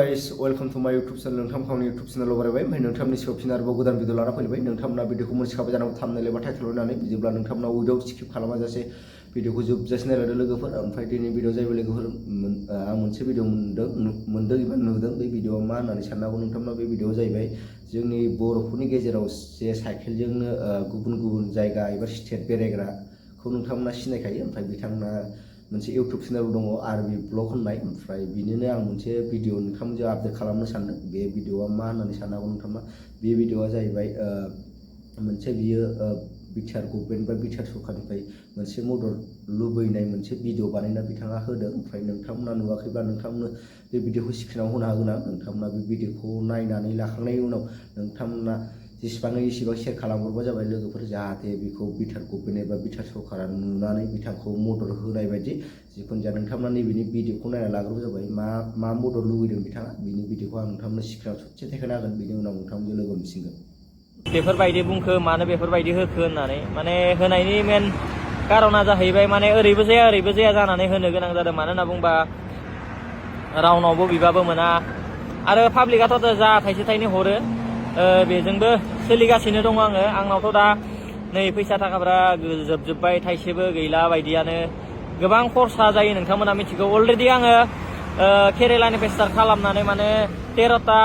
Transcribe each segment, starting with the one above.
guys welcome to माय YouTube channel नोंथांमोननि YouTube चैनलाव बारायबाय ओमफ्राय नोंथांमोननि सायाव फिन आरोबाव गोदान भिडिअ लाना फैबाय नोंथांमोना भिडिअखौ मोनथिखाबाय जानांगौ थाम्बनेल एबा टाइटेल होनानै बिदिब्ला नोंथांमोना वीडिअ स्किप खालामाजासे भिडिअखौ जोबजासे नायलांदो लोगोफोर ओमफ्राय दिनै भिडिअ जाहैबाय लोगोफोर आं मोनसे भिडिअ मोनदों एबा नुदों बे भिडिअआ मा होननानै साननो हागौ नोंथांमोना बे भिडिअआ जाहैबाय जोंनि बर'फोरनि गेजेराव जे साइकेलजोंनो गुबुन गुबुन जायगा एबा स्टेट बेरायग्राखौ नोंथांमोना सिनायखायो ओमफ्राय बिथांमोना मोनसे यूट्यूब चैनल दङ आरबि ब्लग होननाय ओमफ्राय बिनिनो आं मोनसे भिडिअ नोंथांमोनजों आपडेट खालामनो सानदों बे भिडिअआ मा होननानै साननो हागौ नोंथांमोना बे भिडिअआ जाहैबाय मोनसे बियो बिटिआर गभर्नमेन्ट बा बिटिआर सरकारनिफ्राय मोनसे मदद लुबैनाय मोनसे भिडिअ बानायना बिथाङा होदों ओमफ्राय नोंथांमोना नुवाखैब्ला नोंथांमोननो बे भिडिअखौ स्क्रिनाव होनो हागोन आं नोंथांमोना बे भिडिअखौ नायनानै लाखांनायनि उनाव नोंथांमोना जेसेबां एसेबां शेयार खालामहरबा जाबाय लोगोफोर जाहाथे बेखौ बिटिआर गभर्नमेन्ट एबा बिटिआर सरकारा नुनानै बिथांखौ मदद होनाय बायदि जिखुनु जाया नोंथांमोना नैबेनि भिडिअखौ नायना लाग्रोबानो जाबाय मा मदद लुबैदों बिथाङा बिनि भिडिअखौ आं नोंथांमोननो स्क्रिनाव ससे देखायना होगोन बिनि उनाव नोंथांमोनजों लोगो मोनसिगोन बेफोरबायदि बुंखो मानो बेफोरबायदि होखो होननानै माने होनायनि मेन कारना जाहैबाय माने ओरैबो जाया जानानै होनो गोनां जादों मानो होनना बुंबा रावनावबो बिबाबो मोना आरो पाब्लिकआथ' जा थाइसे थाइनै हरो बेजोंबो सोलिगासिनो दङ आंनावथ' दा नै फैसा थाखाफ्रा जोबजोब्बाय थाइसेबो गैला बायदियानो गोबां खरसा जायो नोंथांमोना मिथिगौ अलरेडि आङो केरेलानिफ्राय स्टार्ट खालामनानै माने 13टा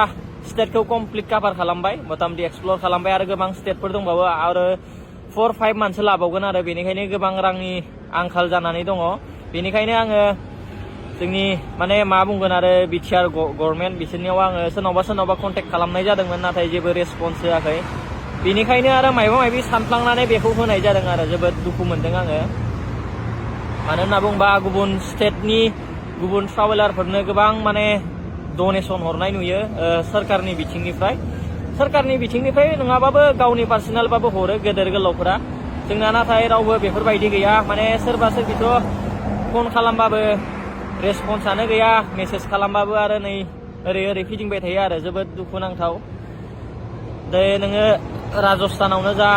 स्टेटखौ कमप्लिट काभार खालामबाय मथामथि एक्सप्लर खालामबाय आरो गोबां स्टेटफोर दंबावो आरो 4-5 मानसो लाबावगोन आरो बेनिखायनो गोबां रांनि आंखाल जानानै दङ बेनिखायनो आङो जोंनि माने मा बुंगोन आरो बिटिआर गभर्नमेन्ट बिसोरनियाव आङो सोरनावबा कन्टेक्ट खालामनाय जादोंमोन नाथाय जेबो रेसपन्स होआखै बेनिखायनो आरो माबा माबि सानफ्लांनानै बेखौ होनाय जादों आरो जोबोद दुखु मोनदों आङो मानो होनना बुंबा गुबुन स्टेटनि गुबुन ट्राभेलारफोरनो गोबां माने डनेसन हरनाय नुयो सरकारनि बिथिंनिफ्राय नङाबाबो गावनि पार्सनेलबाबो हरो गेदेर गोलावफोरा जोंना नाथाय रावबो बेफोरबायदि गैया माने सोरबा सोरबिथ' फन खालामबाबो रेसपन्सआनो गैया मेसेज खालामबाबो आरो नै ओरै फिदिंबाय थायो आरो जोबोद दुखुनांथाव दे नोङो राजस्थानावनो जा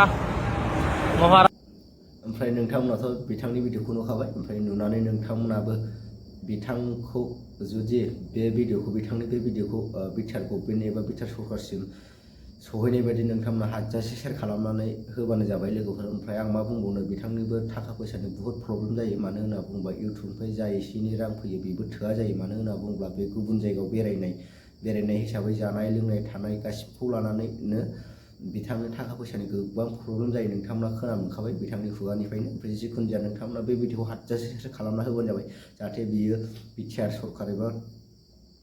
ओमफ्राय नोंथांमोनाथ' बिथांनि भिडिअखौ नुखाबाय ओमफ्राय नुनानै नोंथांमोनाबो बिथांखौ जुदि बिथांनि बे भिडिअखौ बिटिआर गभर्नमेन्ट एबा बिटिआर सरकारसिम सहैनाय बायदि नोंथांमोना हाजासे शेयार खालामनानै होबानो जाबाय लोगोफोर ओमफ्राय आं मा बुंबावनो बिथांनिबो थाखा फैसानि बुहुत प्रब्लेम जायो मानो होनना बुङोबा इउटुबनिफ्राय जा एसे एनै रां फैयो बेबो थोआ जायो मानो होनना बुङोब्ला बे गुबुन जायगायाव बेरायनाय हिसाबै जानाय लोंनाय थानाय गासिबखौ लानानैनो बिथांनो थाखा फैसानि गोबां प्रब्लेम जायो नोंथांमोना खोनानो मोनखाबाय बिथांनि खुगानिफ्रायनो ओमफ्राय जिखुनु जाया नोंथांमोना बे भिडिअखौ हाजासे शेयार खालामना होबानो जाबाय जाहाथे बियो बिटिआर सरकार एबा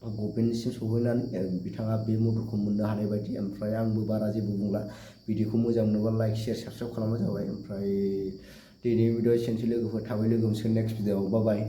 गभर्नमेन्टनिसिम सहैनानै बिथाङा बे मददखौ मोननो हानाय बायदि ओमफ्राय आंबो बारा जेबो बुंला भिडिअखौ मोजां मोनोबा लाइक शेयार साबस्क्राइब खालामबानो जाबाय ओमफ्राय दिनैनि भिडिअ एसेनोसै लोगोफोर थाबै लोगो मोनसिगोन नेक्स्ट भिडिअआव बाय